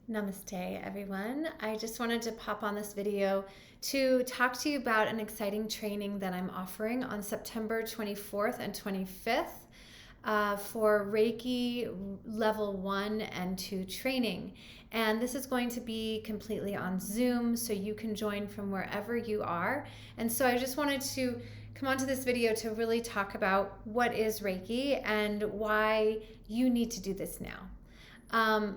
Namaste, everyone. I just wanted to pop on this video to talk to you about an exciting training that I'm offering on September 24th and 25th for Reiki Level 1 and 2 training. And this is going to be completely on Zoom, so you can join from wherever you are. And so I just wanted to come onto this video to really talk about what is Reiki and why you need to do this now.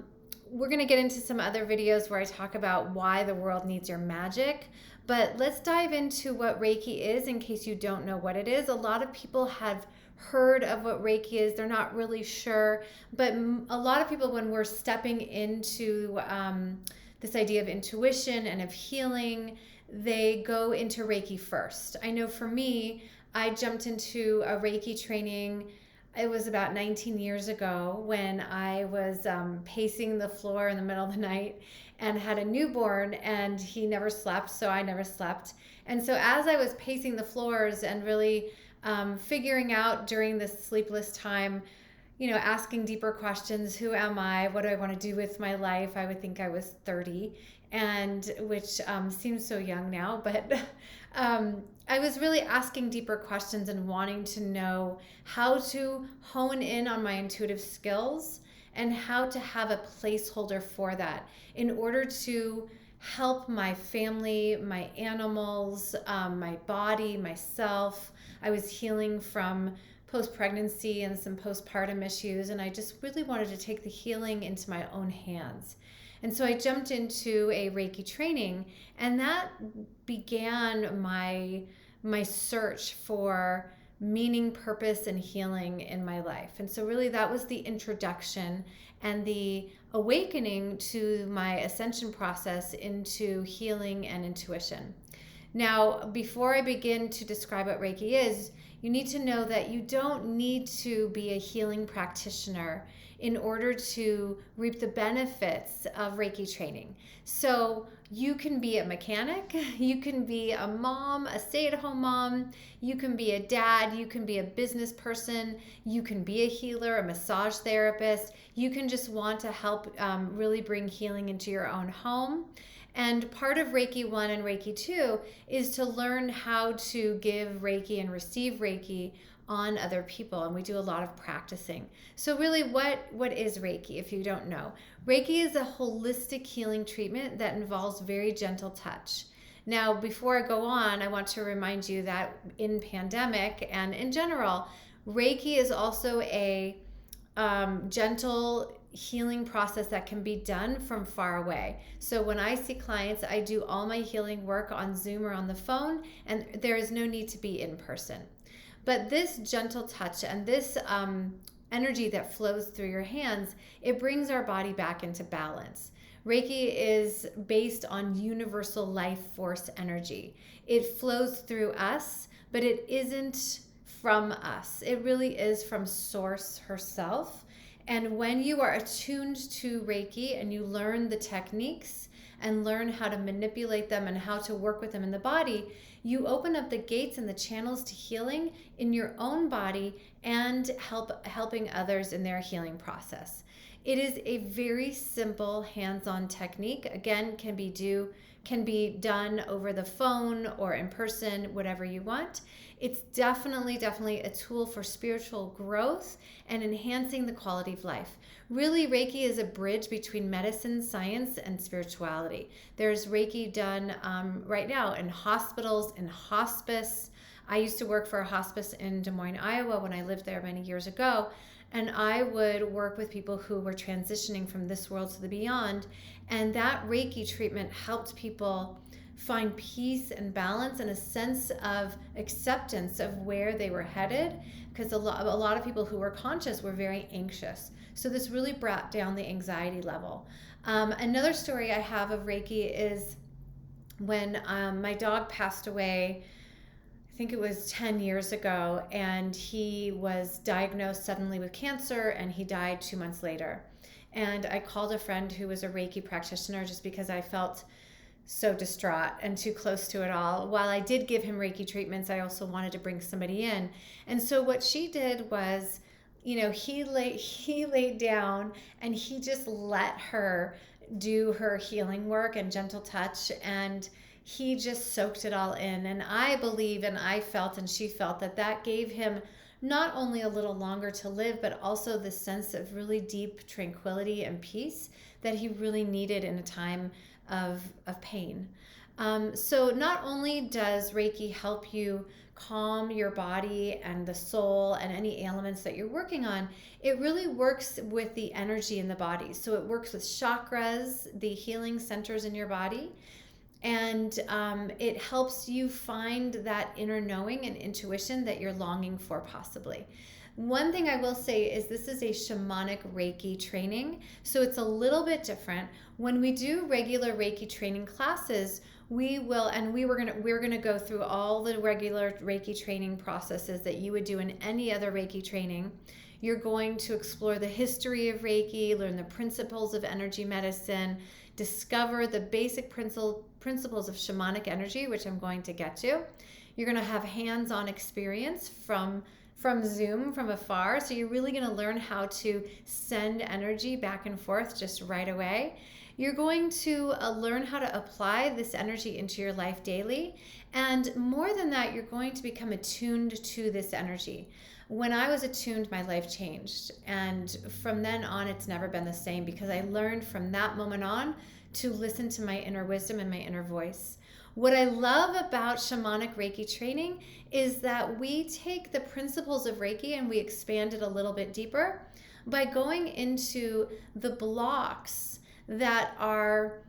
We're going to get into some other videos where I talk about why the world needs your magic, but let's dive into what Reiki is in case you don't know what it is. A lot of people have heard of what Reiki is. They're not really sure, but a lot of people, when we're stepping into this idea of intuition and of healing, they go into Reiki first. I know for me, I jumped into a Reiki training. It was about 19 years ago when I was pacing the floor in the middle of the night and had a newborn, and he never slept, so I never slept. And so as I was pacing the floors and really figuring out during this sleepless time, asking deeper questions: who am I? What do I want to do with my life? I would think I was 30, and which seems so young now, but I was really asking deeper questions and wanting to know how to hone in on my intuitive skills and how to have a placeholder for that in order to help my family, my animals, my body, myself. I was healing from post-pregnancy and some postpartum issues, and I just really wanted to take the healing into my own hands. And so I jumped into a Reiki training, and that began my search for meaning, purpose, and healing in my life. And so really that was the introduction and the awakening to my ascension process into healing and intuition. Now, before I begin to describe what Reiki is, you need to know that you don't need to be a healing practitioner in order to reap the benefits of Reiki training. So you can be a mechanic, you can be a mom, a stay-at-home mom, you can be a dad, you can be a business person, you can be a healer, a massage therapist. You can just want to help really bring healing into your own home. And part of Reiki 1 and Reiki 2 is to learn how to give Reiki and receive Reiki on other people, and we do a lot of practicing. So really, what is Reiki if you don't know? Reiki is a holistic healing treatment that involves very gentle touch. Now, before I go on, I want to remind you that in pandemic and in general, Reiki is also a gentle healing process that can be done from far away. So when I see clients, I do all my healing work on Zoom or on the phone, and there is no need to be in person. But this gentle touch and this energy that flows through your hands, it brings our body back into balance. Reiki is based on universal life force energy. It flows through us, but it isn't from us. It really is from Source herself. And when you are attuned to Reiki and you learn the techniques and learn how to manipulate them and how to work with them in the body, you open up the gates and the channels to healing in your own body and helping others in their healing process. It is a very simple hands-on technique. Again, can be done over the phone or in person, whatever you want. It's definitely a tool for spiritual growth and enhancing the quality of life. Really, Reiki is a bridge between medicine, science, and spirituality. There's Reiki done right now in hospitals, in hospice. I used to work for a hospice in Des Moines, Iowa when I lived there many years ago. And I would work with people who were transitioning from this world to the beyond. And that Reiki treatment helped people find peace and balance and a sense of acceptance of where they were headed, because a lot of people who were conscious were very anxious. So this really brought down the anxiety level. Another story I have of Reiki is when my dog passed away. I think it was 10 years ago, and he was diagnosed suddenly with cancer, and he died 2 months later. And I called a friend who was a Reiki practitioner just because I felt so distraught and too close to it all. While I did give him Reiki treatments, I also wanted to bring somebody in. And so what she did was, he laid down and he just let her do her healing work and gentle touch, and he just soaked it all in. And I believe, and I felt, and she felt, that that gave him not only a little longer to live, but also the sense of really deep tranquility and peace that he really needed in a time of pain. So not only does Reiki help you calm your body and the soul and any ailments that you're working on, it really works with the energy in the body. So it works with chakras, the healing centers in your body, and it helps you find that inner knowing and intuition that you're longing for, possibly. One thing I will say is this is a shamanic Reiki training, so it's a little bit different. When we do regular Reiki training classes, we're gonna go through all the regular Reiki training processes that you would do in any other Reiki training. You're going to explore the history of Reiki, learn the principles of energy medicine, discover the basic principles of shamanic energy, which I'm going to get to. You're going to have hands-on experience from Zoom, from afar. So you're really going to learn how to send energy back and forth just right away. You're going to learn how to apply this energy into your life daily. And more than that, you're going to become attuned to this energy. When I was attuned, my life changed. And from then on, it's never been the same, because I learned from that moment on to listen to my inner wisdom and my inner voice. What I love about shamanic Reiki training is that we take the principles of Reiki and we expand it a little bit deeper by going into the blocks that are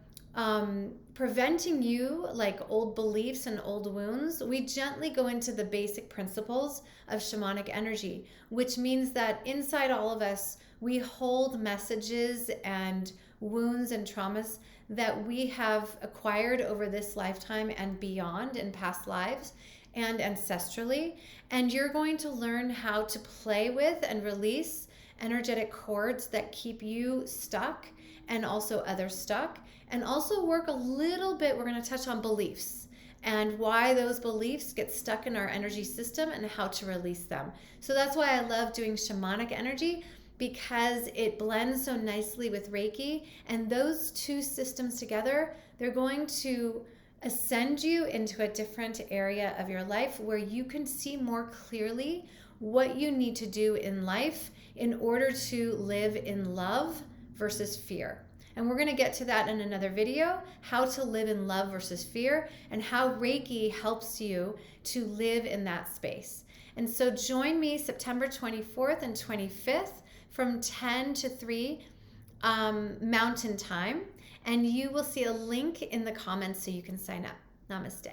preventing you, like old beliefs and old wounds. We gently go into the basic principles of shamanic energy, which means that inside all of us, we hold messages and wounds and traumas that we have acquired over this lifetime and beyond, in past lives and ancestrally. And you're going to learn how to play with and release energetic cords that keep you stuck and also others stuck, and also work a little bit, we're going to touch on beliefs and why those beliefs get stuck in our energy system and how to release them. So that's why I love doing shamanic energy, because it blends so nicely with Reiki, and those two systems together, they're going to ascend you into a different area of your life where you can see more clearly what you need to do in life in order to live in love versus fear. And we're going to get to that in another video, how to live in love versus fear, and how Reiki helps you to live in that space. And so join me September 24th and 25th from 10 to 3 Mountain Time, and you will see a link in the comments so you can sign up. Namaste.